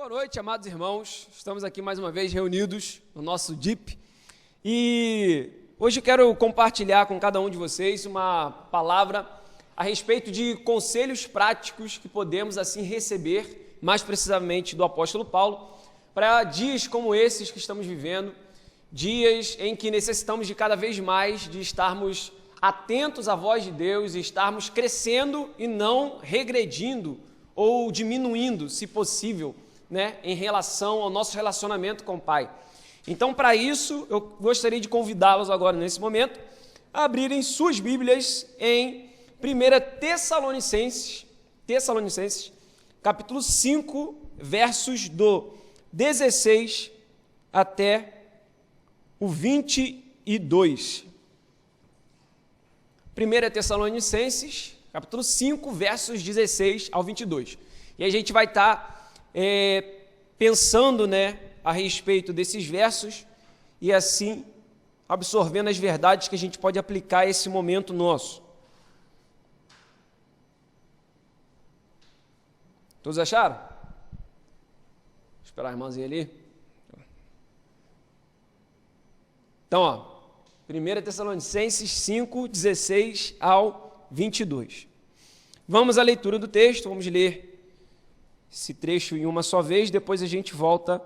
Boa noite, amados irmãos. Estamos aqui mais uma vez reunidos no nosso DIP e hoje eu quero compartilhar com cada um de vocês uma palavra a respeito de conselhos práticos que podemos assim receber, mais precisamente do apóstolo Paulo, para dias como esses que estamos vivendo, dias em que necessitamos de cada vez mais de estarmos atentos à voz de Deus e estarmos crescendo e não regredindo ou diminuindo, se possível, em relação ao nosso relacionamento com o Pai. Então, para isso, eu gostaria de convidá-los agora, nesse momento, a abrirem suas Bíblias em 1 Tessalonicenses, capítulo 5, versos do 16 até o 22. 1 Tessalonicenses, capítulo 5, versos 16 ao 22. E a gente vai estar pensando, a respeito desses versos e assim absorvendo as verdades que a gente pode aplicar a esse momento nosso. Todos acharam? Vou esperar a irmãzinha ali. Então, 1 Tessalonicenses 5, 16 ao 22. Vamos à leitura do texto, vamos ler esse trecho em uma só vez, depois a gente volta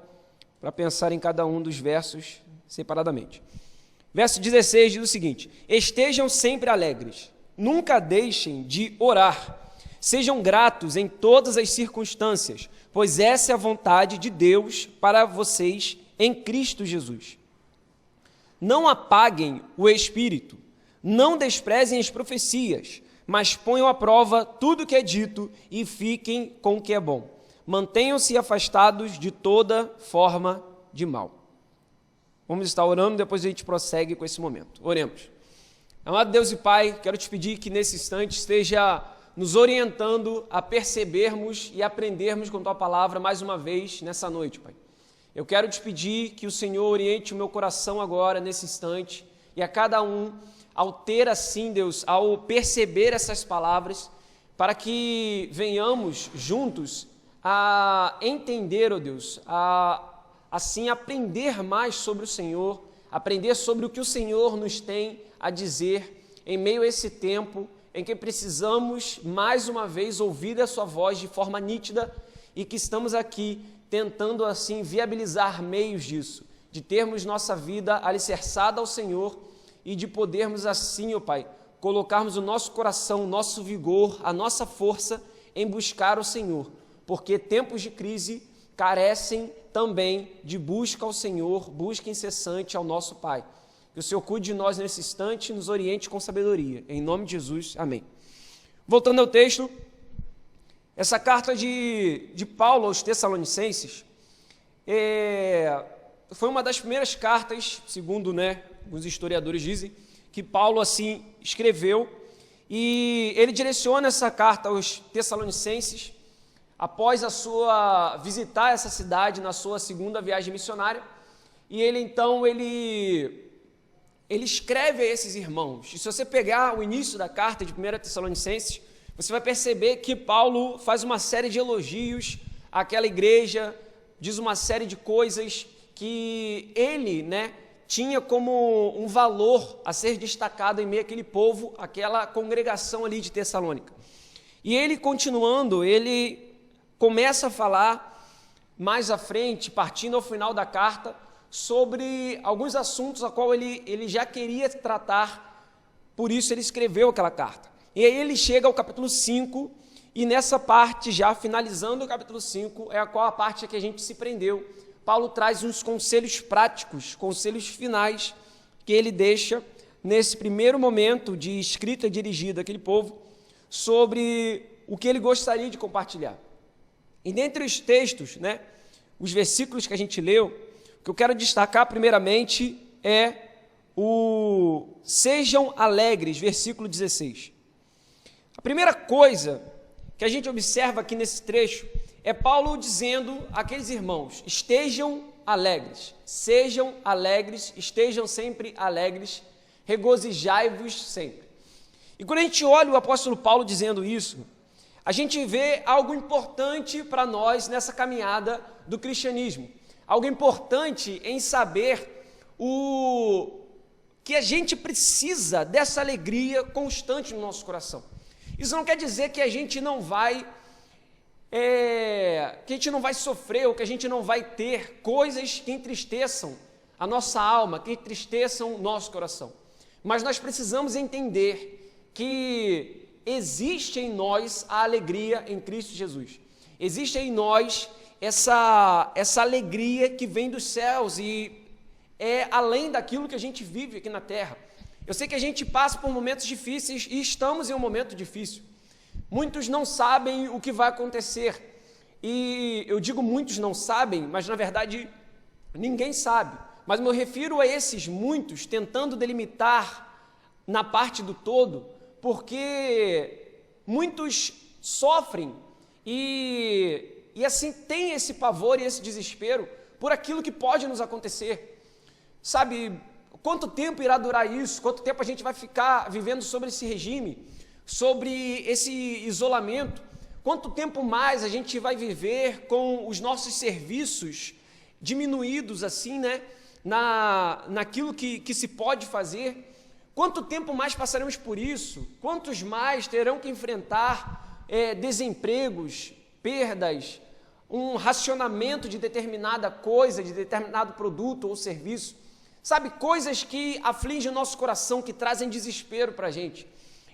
para pensar em cada um dos versos separadamente. Verso 16 diz o seguinte: estejam sempre alegres, nunca deixem de orar, sejam gratos em todas as circunstâncias, pois essa é a vontade de Deus para vocês em Cristo Jesus. Não apaguem o espírito, não desprezem as profecias, mas ponham à prova tudo o que é dito e fiquem com o que é bom. Mantenham-se afastados de toda forma de mal. Vamos estar orando, depois a gente prossegue com esse momento. Oremos. Amado Deus e Pai, quero te pedir que nesse instante esteja nos orientando a percebermos e aprendermos com Tua palavra mais uma vez nessa noite, Pai. Eu quero te pedir que o Senhor oriente o meu coração agora, nesse instante, e a cada um, ao ter assim, Deus, ao perceber essas palavras, para que venhamos juntos a entender, ó Deus, a assim aprender mais sobre o Senhor, aprender sobre o que o Senhor nos tem a dizer em meio a esse tempo em que precisamos mais uma vez ouvir a sua voz de forma nítida e que estamos aqui tentando assim viabilizar meios disso, de termos nossa vida alicerçada ao Senhor e de podermos assim, ó Pai, colocarmos o nosso coração, o nosso vigor, a nossa força em buscar o Senhor, porque tempos de crise carecem também de busca ao Senhor, busca incessante ao nosso Pai. Que o Senhor cuide de nós nesse instante e nos oriente com sabedoria. Em nome de Jesus, amém. Voltando ao texto, essa carta de Paulo aos Tessalonicenses foi uma das primeiras cartas, segundo os historiadores dizem, que Paulo assim escreveu, e ele direciona essa carta aos Tessalonicenses após a sua visitar essa cidade na sua segunda viagem missionária, e ele escreve a esses irmãos. E se você pegar o início da carta de 1 Tessalonicenses, você vai perceber que Paulo faz uma série de elogios àquela igreja, diz uma série de coisas que ele, tinha como um valor a ser destacado em meio àquele povo, aquela congregação ali de Tessalônica. E ele, continuando, ele começa a falar mais à frente, partindo ao final da carta, sobre alguns assuntos a qual ele já queria tratar, por isso ele escreveu aquela carta. E aí ele chega ao capítulo 5, e nessa parte, já finalizando o capítulo 5, é a qual a parte que a gente se prendeu. Paulo traz uns conselhos práticos, conselhos finais, que ele deixa nesse primeiro momento de escrita dirigida àquele povo, sobre o que ele gostaria de compartilhar. E dentre os textos, os versículos que a gente leu, o que eu quero destacar primeiramente é o sejam alegres, versículo 16. A primeira coisa que a gente observa aqui nesse trecho é Paulo dizendo àqueles irmãos: estejam alegres, sejam alegres, estejam sempre alegres, regozijai-vos sempre. E quando a gente olha o apóstolo Paulo dizendo isso, a gente vê algo importante para nós nessa caminhada do cristianismo. Algo importante em saber que a gente precisa dessa alegria constante no nosso coração. Isso não quer dizer que a gente não vai sofrer, ou que a gente não vai ter coisas que entristeçam a nossa alma, que entristeçam o nosso coração. Mas nós precisamos entender que existe em nós a alegria em Cristo Jesus. Existe em nós essa alegria que vem dos céus e é além daquilo que a gente vive aqui na terra. Eu sei que a gente passa por momentos difíceis e estamos em um momento difícil. Muitos não sabem o que vai acontecer. E eu digo muitos não sabem, mas na verdade ninguém sabe. Mas eu me refiro a esses muitos tentando delimitar na parte do todo, porque muitos sofrem e assim tem esse pavor e esse desespero por aquilo que pode nos acontecer. Sabe, quanto tempo irá durar isso? Quanto tempo a gente vai ficar vivendo sobre esse regime, sobre esse isolamento? Quanto tempo mais a gente vai viver com os nossos serviços diminuídos assim, né? Naquilo que se pode fazer? Quanto tempo mais passaremos por isso? Quantos mais terão que enfrentar desempregos, perdas, um racionamento de determinada coisa, de determinado produto ou serviço? Sabe, coisas que afligem o nosso coração, que trazem desespero para a gente.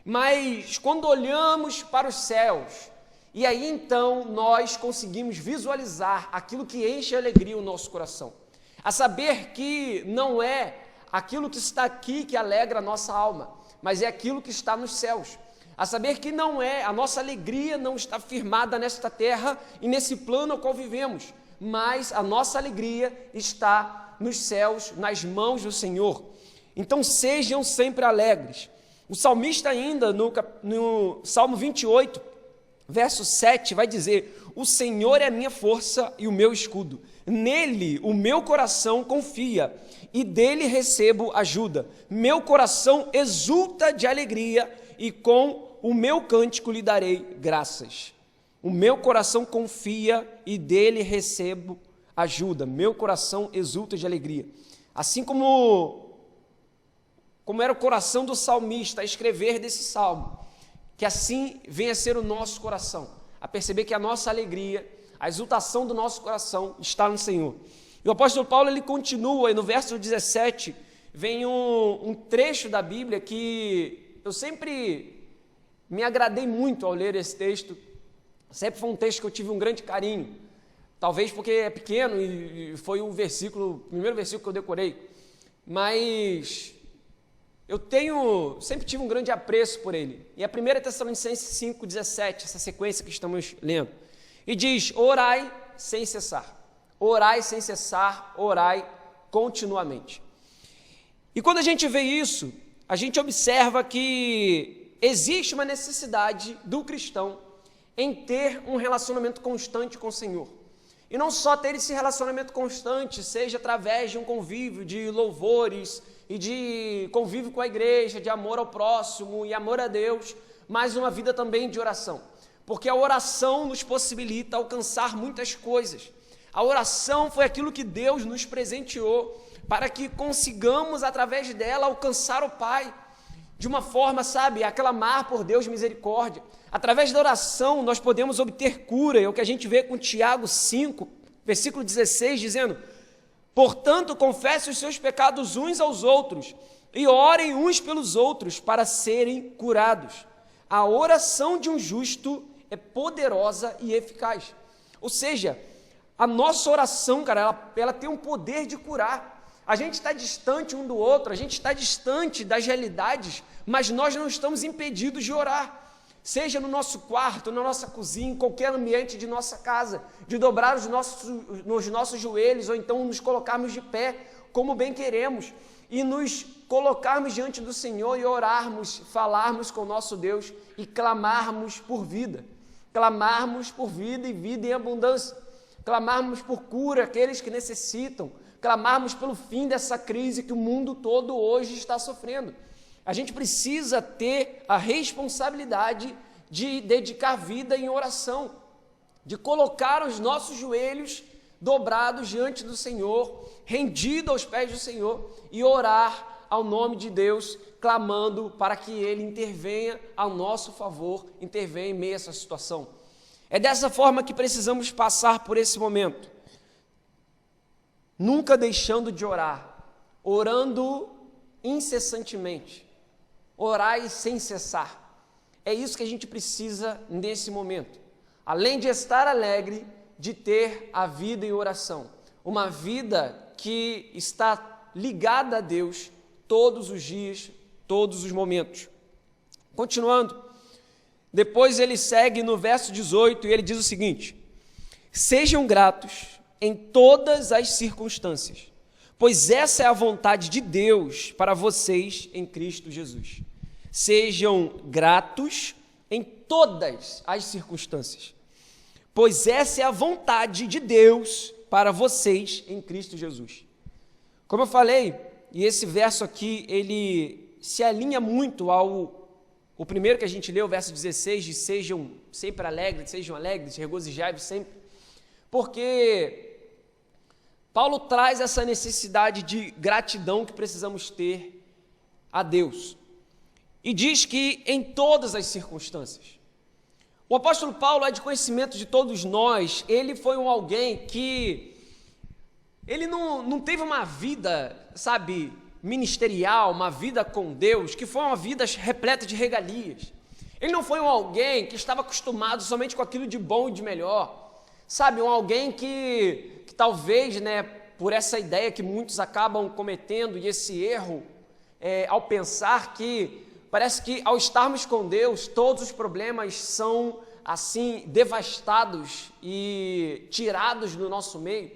Mas quando olhamos para os céus, e aí então nós conseguimos visualizar aquilo que enche a alegria o nosso coração. A saber que não é aquilo que está aqui que alegra a nossa alma, mas é aquilo que está nos céus. A saber que não é, a nossa alegria não está firmada nesta terra e nesse plano ao qual vivemos, mas a nossa alegria está nos céus, nas mãos do Senhor. Então sejam sempre alegres. O salmista ainda, no Salmo 28, verso 7, vai dizer: o Senhor é a minha força e o meu escudo. Nele o meu coração confia e dele recebo ajuda. Meu coração exulta de alegria e com o meu cântico lhe darei graças. O meu coração confia e dele recebo ajuda. Meu coração exulta de alegria. Assim como era o coração do salmista a escrever desse salmo, que assim venha a ser o nosso coração, a perceber que a nossa alegria, a exultação do nosso coração está no Senhor. E o apóstolo Paulo, ele continua, e no verso 17, vem um trecho da Bíblia que eu sempre me agradei muito ao ler esse texto. Sempre foi um texto que eu tive um grande carinho, talvez porque é pequeno e foi o primeiro versículo que eu decorei, mas eu sempre tive um grande apreço por ele. E a 1 Tessalonicenses 5,17, essa sequência que estamos lendo, e diz: orai sem cessar, orai sem cessar, orai continuamente. E quando a gente vê isso, a gente observa que existe uma necessidade do cristão em ter um relacionamento constante com o Senhor. E não só ter esse relacionamento constante, seja através de um convívio de louvores e de convívio com a igreja, de amor ao próximo e amor a Deus, mas uma vida também de oração. Porque a oração nos possibilita alcançar muitas coisas. A oração foi aquilo que Deus nos presenteou para que consigamos, através dela, alcançar o Pai de uma forma, sabe, a clamar por Deus misericórdia. Através da oração nós podemos obter cura, é o que a gente vê com Tiago 5, versículo 16, dizendo: portanto, confessem os seus pecados uns aos outros e orem uns pelos outros para serem curados. A oração de um justo é poderosa e eficaz. Ou seja, a nossa oração, cara, ela tem um poder de curar. A gente está distante um do outro, a gente está distante das realidades, mas nós não estamos impedidos de orar. Seja no nosso quarto, na nossa cozinha, em qualquer ambiente de nossa casa, de dobrar os nossos joelhos, ou então nos colocarmos de pé, como bem queremos, e nos colocarmos diante do Senhor e orarmos, falarmos com o nosso Deus e clamarmos por vida e vida em abundância, clamarmos por cura àqueles que necessitam, clamarmos pelo fim dessa crise que o mundo todo hoje está sofrendo. A gente precisa ter a responsabilidade de dedicar vida em oração, de colocar os nossos joelhos dobrados diante do Senhor, rendido aos pés do Senhor e orar ao nome de Deus, clamando para que Ele intervenha ao nosso favor, intervenha em meio a essa situação. É dessa forma que precisamos passar por esse momento, nunca deixando de orar, orando incessantemente, orai sem cessar. É isso que a gente precisa nesse momento. Além de estar alegre, de ter a vida em oração. Uma vida que está ligada a Deus todos os dias, todos os momentos. Continuando, depois ele segue no verso 18 e ele diz o seguinte: sejam gratos em todas as circunstâncias, pois essa é a vontade de Deus para vocês em Cristo Jesus. Sejam gratos em todas as circunstâncias, pois essa é a vontade de Deus para vocês em Cristo Jesus. Como eu falei, e esse verso aqui, ele se alinha muito o primeiro que a gente leu, o verso 16, de sejam sempre alegres, regozijai-vos sempre, porque Paulo traz essa necessidade de gratidão que precisamos ter a Deus, e diz que em todas as circunstâncias. O apóstolo Paulo é de conhecimento de todos nós, ele foi alguém que, ele não teve uma vida, ministerial, uma vida com Deus, que foi uma vida repleta de regalias. Ele não foi alguém que estava acostumado somente com aquilo de bom e de melhor, alguém que talvez, por essa ideia que muitos acabam cometendo, e esse erro, ao pensar que parece que ao estarmos com Deus, todos os problemas são assim devastados e tirados do nosso meio,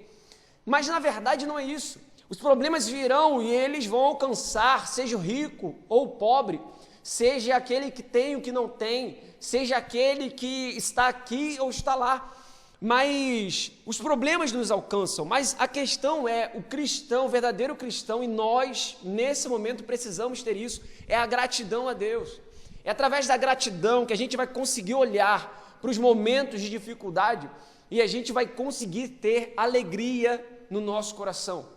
mas na verdade não é isso. Os problemas virão e eles vão alcançar, seja o rico ou o pobre, seja aquele que tem ou que não tem, seja aquele que está aqui ou está lá, mas os problemas nos alcançam. Mas a questão é, o cristão, o verdadeiro cristão, e nós nesse momento precisamos ter isso, é a gratidão a Deus. É através da gratidão que a gente vai conseguir olhar para os momentos de dificuldade e a gente vai conseguir ter alegria no nosso coração.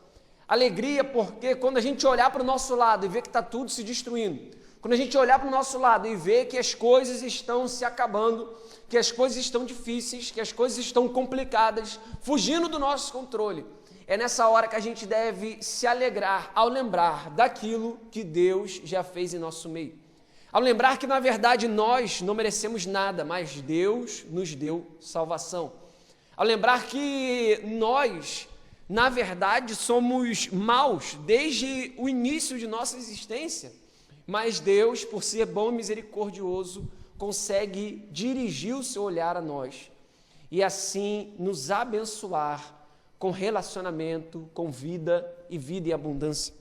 Alegria porque quando a gente olhar para o nosso lado e ver que está tudo se destruindo, quando a gente olhar para o nosso lado e ver que as coisas estão se acabando, que as coisas estão difíceis, que as coisas estão complicadas, fugindo do nosso controle, é nessa hora que a gente deve se alegrar ao lembrar daquilo que Deus já fez em nosso meio. Ao lembrar que na verdade nós não merecemos nada, mas Deus nos deu salvação. Ao lembrar que nós, na verdade, somos maus desde o início de nossa existência, mas Deus, por ser bom e misericordioso, consegue dirigir o seu olhar a nós e assim nos abençoar com relacionamento, com vida e abundância.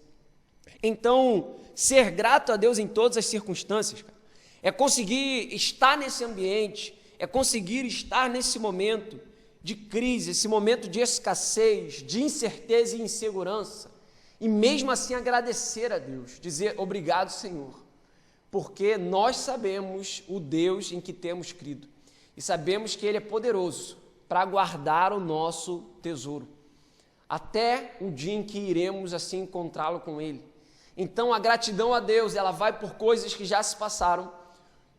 Então, ser grato a Deus em todas as circunstâncias, é conseguir estar nesse ambiente, é conseguir estar nesse momento de crise, esse momento de escassez, de incerteza e insegurança, e mesmo assim agradecer a Deus, dizer obrigado, Senhor, porque nós sabemos o Deus em que temos crido, e sabemos que Ele é poderoso para guardar o nosso tesouro, até o dia em que iremos assim encontrá-lo com Ele. Então a gratidão a Deus, ela vai por coisas que já se passaram,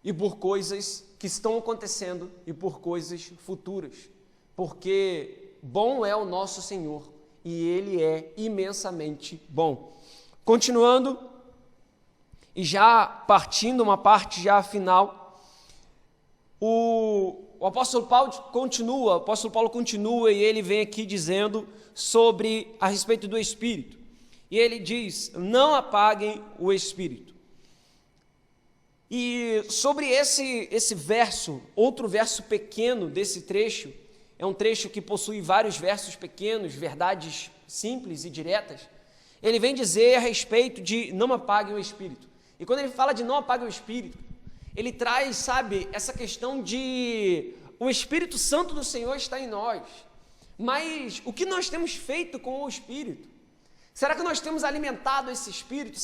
e por coisas que estão acontecendo, e por coisas futuras, porque bom é o nosso Senhor, e Ele é imensamente bom. Continuando, e já partindo uma parte já final, o apóstolo Paulo continua e ele vem aqui dizendo sobre a respeito do Espírito. E ele diz, não apaguem o Espírito. E sobre esse verso, outro verso pequeno desse trecho, é um trecho que possui vários versos pequenos, verdades simples e diretas, ele vem dizer a respeito de não apaguem o Espírito. E quando ele fala de não apaguem o Espírito, ele traz, essa questão de o Espírito Santo do Senhor está em nós. Mas o que nós temos feito com o Espírito? Será que nós temos alimentado esse Espírito,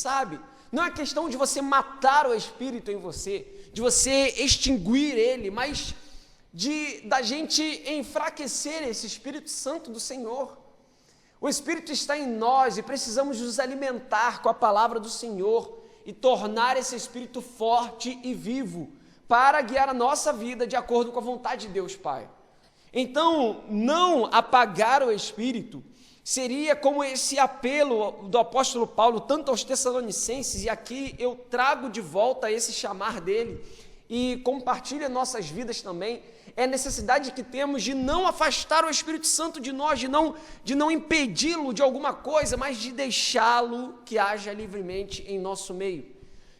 Não é questão de você matar o Espírito em você, de você extinguir ele, mas da gente enfraquecer esse Espírito Santo do Senhor. O Espírito está em nós e precisamos nos alimentar com a palavra do Senhor e tornar esse Espírito forte e vivo para guiar a nossa vida de acordo com a vontade de Deus Pai. Então, não apagar o Espírito seria como esse apelo do apóstolo Paulo, tanto aos Tessalonicenses, e aqui eu trago de volta esse chamar dele e compartilho nossas vidas também, é a necessidade que temos de não afastar o Espírito Santo de nós, de não impedi-lo de alguma coisa, mas de deixá-lo que haja livremente em nosso meio,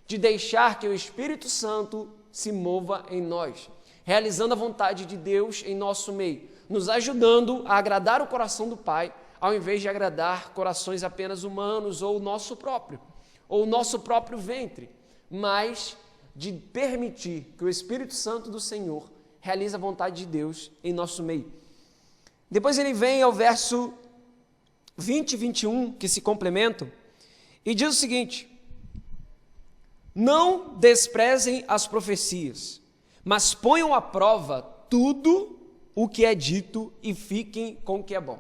de deixar que o Espírito Santo se mova em nós, realizando a vontade de Deus em nosso meio, nos ajudando a agradar o coração do Pai, ao invés de agradar corações apenas humanos ou o nosso próprio ventre, mas de permitir que o Espírito Santo do Senhor realize a vontade de Deus em nosso meio. Depois ele vem ao verso 20 e 21, que se complementam, e diz o seguinte: não desprezem as profecias, mas ponham à prova tudo o que é dito e fiquem com o que é bom.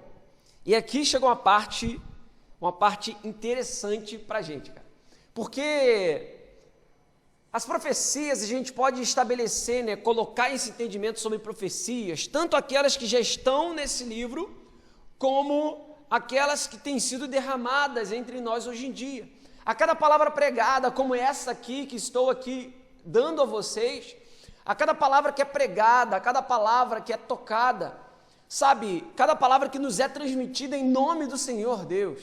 E aqui chega uma parte interessante para a gente, cara. Porque as profecias a gente pode estabelecer, né, colocar esse entendimento sobre profecias, tanto aquelas que já estão nesse livro, como aquelas que têm sido derramadas entre nós hoje em dia. A cada palavra pregada, como essa aqui, que estou aqui dando a vocês, a cada palavra que é pregada, a cada palavra que é tocada, sabe, cada palavra que nos é transmitida em nome do Senhor Deus.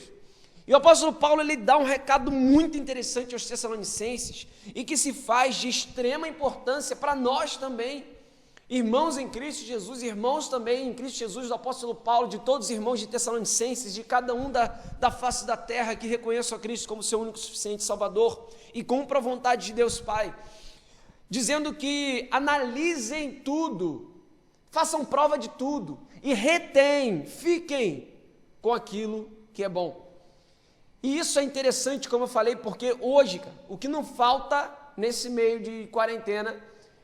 E o apóstolo Paulo, ele dá um recado muito interessante aos Tessalonicenses e que se faz de extrema importância para nós também, irmãos em Cristo Jesus, irmãos também em Cristo Jesus, do apóstolo Paulo, de todos os irmãos de Tessalonicenses, de cada um da face da terra que reconheçam a Cristo como seu único e suficiente Salvador e cumpra a vontade de Deus Pai, dizendo que analisem tudo, façam prova de tudo e fiquem com aquilo que é bom. E isso é interessante, como eu falei, porque hoje, cara, o que não falta nesse meio de quarentena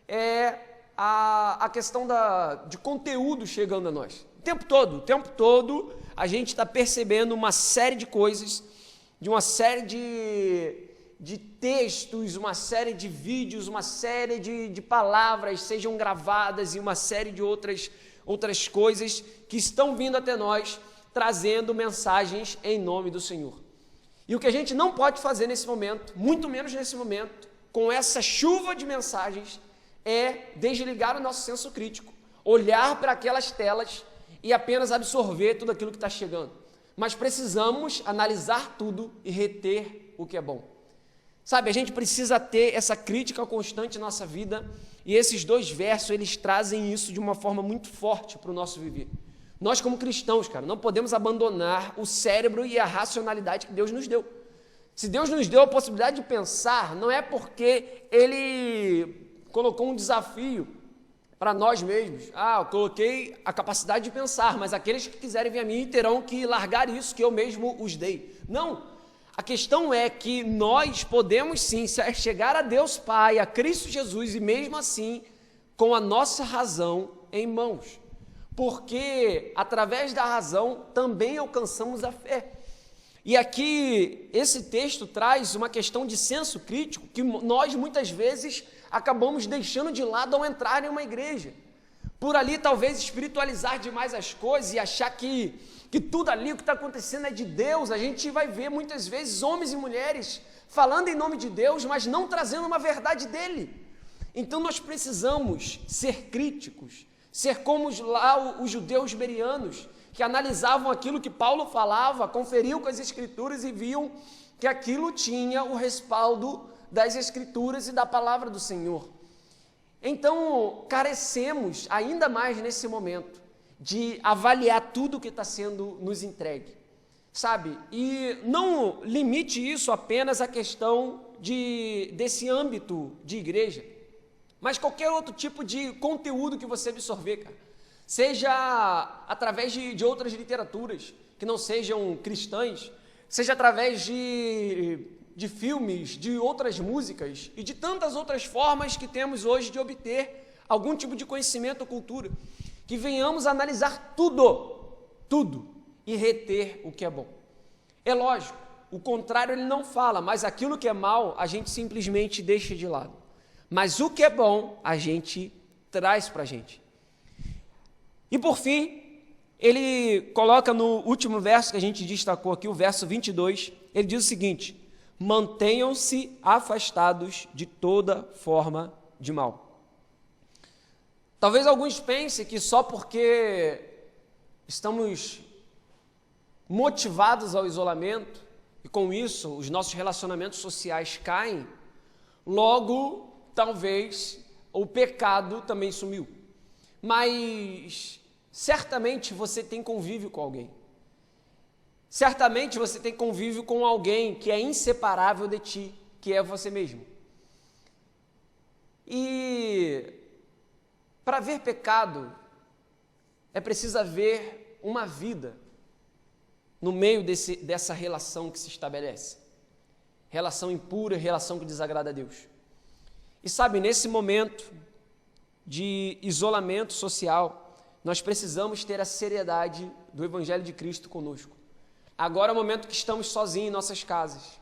é a questão de conteúdo chegando a nós. O tempo todo, a gente está percebendo uma série de coisas, de uma série de textos, uma série de vídeos, uma série de palavras, sejam gravadas e uma série de outras coisas que estão vindo até nós, trazendo mensagens em nome do Senhor. E o que a gente não pode fazer nesse momento, muito menos nesse momento, com essa chuva de mensagens, é desligar o nosso senso crítico, olhar para aquelas telas e apenas absorver tudo aquilo que está chegando. Mas precisamos analisar tudo e reter o que é bom. Sabe, a gente precisa ter essa crítica constante na nossa vida, e esses 2 versos, eles trazem isso de uma forma muito forte para o nosso viver. Nós, como cristãos, cara, não podemos abandonar o cérebro e a racionalidade que Deus nos deu. Se Deus nos deu a possibilidade de pensar, não é porque Ele colocou um desafio para nós mesmos. Eu coloquei a capacidade de pensar, mas aqueles que quiserem vir a mim terão que largar isso que eu mesmo os dei. Não, a questão é que nós podemos sim chegar a Deus Pai, a Cristo Jesus, e mesmo assim, com a nossa razão em mãos. Porque através da razão também alcançamos a fé. E aqui esse texto traz uma questão de senso crítico que nós muitas vezes acabamos deixando de lado ao entrar em uma igreja. Por ali talvez espiritualizar demais as coisas e achar que tudo ali o que está acontecendo é de Deus. A gente vai ver muitas vezes homens e mulheres falando em nome de Deus, mas não trazendo uma verdade dele. Então nós precisamos ser críticos, ser como lá os judeus berianos, que analisavam aquilo que Paulo falava, conferiam com as Escrituras e viam que aquilo tinha o respaldo das Escrituras e da palavra do Senhor. Então, carecemos ainda mais nesse momento de avaliar tudo que está sendo nos entregue, sabe? E não limite isso apenas à questão desse âmbito de igreja, mas qualquer outro tipo de conteúdo que você absorver, cara, seja através de outras literaturas que não sejam cristãs, seja através de de filmes, de outras músicas e de tantas outras formas que temos hoje de obter algum tipo de conhecimento ou cultura, que venhamos analisar tudo, e reter o que é bom. É lógico, o contrário ele não fala, mas aquilo que é mal a gente simplesmente deixa de lado. Mas o que é bom a gente traz para a gente. E por fim, ele coloca no último verso que a gente destacou aqui, o verso 22, ele diz o seguinte: mantenham-se afastados de toda forma de mal. Talvez alguns pensem que só porque estamos motivados ao isolamento, e com isso os nossos relacionamentos sociais caem, logo, talvez, o pecado também sumiu. Mas certamente você tem convívio com alguém. Certamente você tem convívio com alguém que é inseparável de ti, que é você mesmo. E para ver pecado, é preciso haver uma vida no meio dessa relação que se estabelece. Relação impura, relação que desagrada a Deus. E sabe, nesse momento de isolamento social, nós precisamos ter a seriedade do Evangelho de Cristo conosco. Agora é o momento que estamos sozinhos em nossas casas,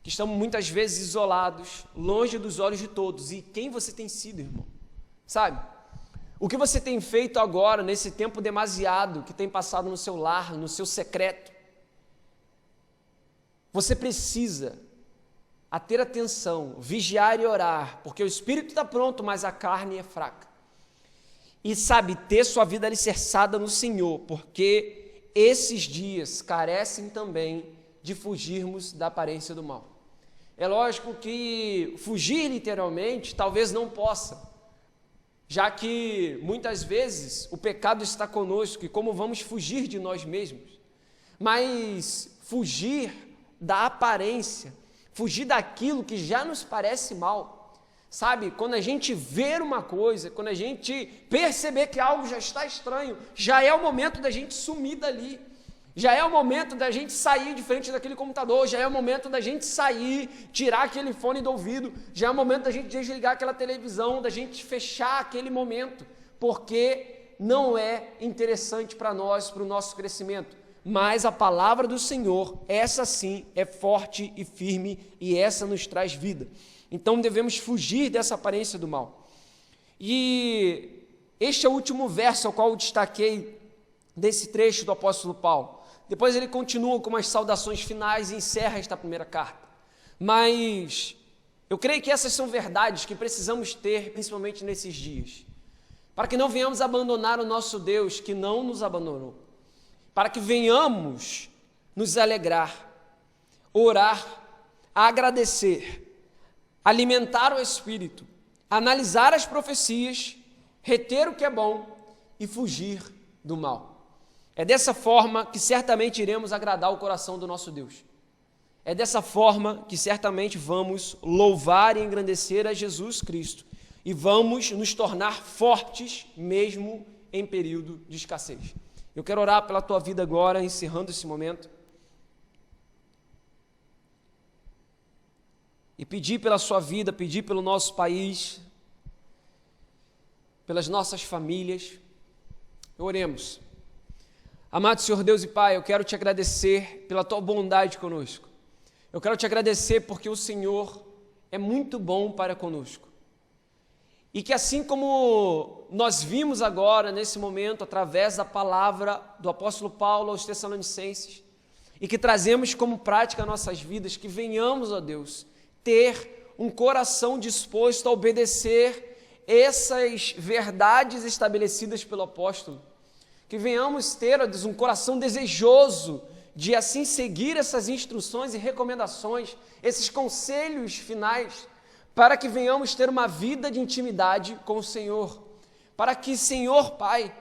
que estamos muitas vezes isolados, longe dos olhos de todos. E quem você tem sido, irmão? Sabe? O que você tem feito agora, nesse tempo demasiado que tem passado no seu lar, no seu secreto? Você precisa ter atenção, vigiar e orar, porque o espírito está pronto, mas a carne é fraca. E sabe, ter sua vida alicerçada no Senhor, porque esses dias carecem também de fugirmos da aparência do mal. É lógico que fugir literalmente talvez não possa, já que muitas vezes o pecado está conosco e como vamos fugir de nós mesmos? Mas fugir da aparência, fugir daquilo que já nos parece mal, sabe? Quando a gente ver uma coisa, quando a gente perceber que algo já está estranho, já é o momento da gente sumir dali, já é o momento da gente sair de frente daquele computador, já é o momento da gente sair, tirar aquele fone do ouvido, já é o momento da gente desligar aquela televisão, da gente fechar aquele momento, porque não é interessante para nós, para o nosso crescimento. Mas a palavra do Senhor, essa sim, é forte e firme, e essa nos traz vida. Então devemos fugir dessa aparência do mal. E este é o último verso ao qual eu destaquei desse trecho do apóstolo Paulo. Depois ele continua com umas saudações finais e encerra esta primeira carta. Mas eu creio que essas são verdades que precisamos ter, principalmente nesses dias, para que não venhamos abandonar o nosso Deus que não nos abandonou, para que venhamos nos alegrar, orar, agradecer, alimentar o Espírito, analisar as profecias, reter o que é bom e fugir do mal. É dessa forma que certamente iremos agradar o coração do nosso Deus. É dessa forma que certamente vamos louvar e engrandecer a Jesus Cristo e vamos nos tornar fortes mesmo em período de escassez. Eu quero orar pela tua vida agora, encerrando esse momento, e pedir pela sua vida, pedir pelo nosso país, pelas nossas famílias. Oremos. Amado Senhor Deus e Pai, eu quero te agradecer pela tua bondade conosco. Eu quero te agradecer porque o Senhor é muito bom para conosco. E que assim como nós vimos agora, nesse momento, através da palavra do apóstolo Paulo aos Tessalonicenses, e que trazemos como prática nossas vidas, que venhamos, ó Deus, ter um coração disposto a obedecer essas verdades estabelecidas pelo apóstolo, que venhamos ter, ó Deus, um coração desejoso de assim seguir essas instruções e recomendações, esses conselhos finais, para que venhamos ter uma vida de intimidade com o Senhor, para que, Senhor Pai,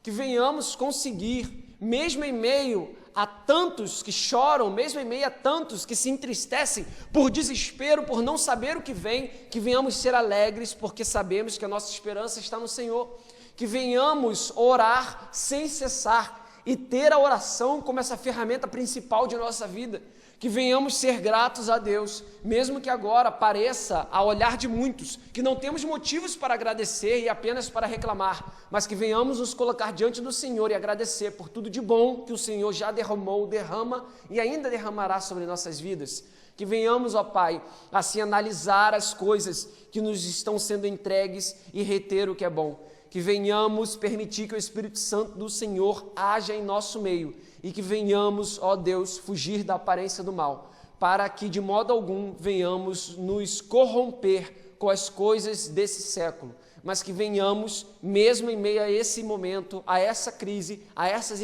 que venhamos conseguir, mesmo em meio a tantos que choram, mesmo em meio a tantos que se entristecem por desespero, por não saber o que vem, que venhamos ser alegres, porque sabemos que a nossa esperança está no Senhor, que venhamos orar sem cessar e ter a oração como essa ferramenta principal de nossa vida, que venhamos ser gratos a Deus, mesmo que agora pareça, a olhar de muitos, que não temos motivos para agradecer e apenas para reclamar, mas que venhamos nos colocar diante do Senhor e agradecer por tudo de bom que o Senhor já derramou, derrama e ainda derramará sobre nossas vidas. Que venhamos, ó Pai, assim analisar as coisas que nos estão sendo entregues e reter o que é bom. Que venhamos permitir que o Espírito Santo do Senhor haja em nosso meio e que venhamos, ó Deus, fugir da aparência do mal, para que de modo algum venhamos nos corromper com as coisas desse século, mas que venhamos, mesmo em meio a esse momento, a essa crise, a essas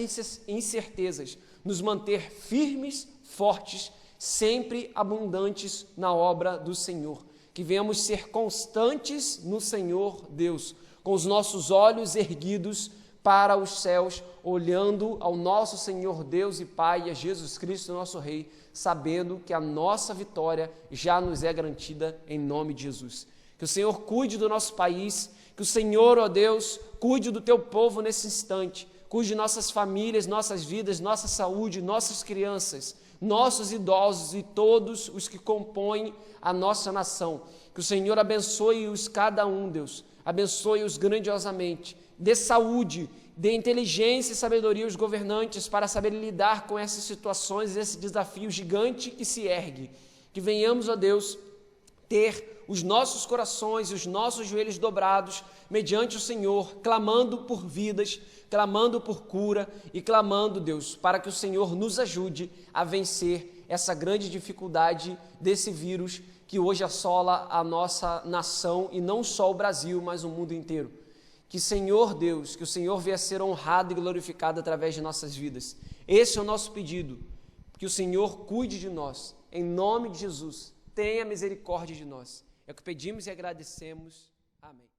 incertezas, nos manter firmes, fortes, sempre abundantes na obra do Senhor. Que venhamos ser constantes no Senhor Deus, com os nossos olhos erguidos para os céus, olhando ao nosso Senhor Deus e Pai, e a Jesus Cristo, nosso Rei, sabendo que a nossa vitória já nos é garantida em nome de Jesus. Que o Senhor cuide do nosso país, que o Senhor, ó Deus, cuide do teu povo nesse instante, cuide de nossas famílias, nossas vidas, nossa saúde, nossas crianças, nossos idosos e todos os que compõem a nossa nação. Que o Senhor abençoe-os cada um, Deus, abençoe-os grandiosamente, dê saúde, dê inteligência e sabedoria aos governantes para saber lidar com essas situações, esse desafio gigante que se ergue. Que venhamos, ó Deus, ter os nossos corações e os nossos joelhos dobrados mediante o Senhor, clamando por vidas, clamando por cura e clamando, Deus, para que o Senhor nos ajude a vencer essa grande dificuldade desse vírus que hoje assola a nossa nação e não só o Brasil, mas o mundo inteiro. Que Senhor Deus, que o Senhor venha a ser honrado e glorificado através de nossas vidas. Esse é o nosso pedido, que o Senhor cuide de nós, em nome de Jesus, tenha misericórdia de nós. É o que pedimos e agradecemos. Amém.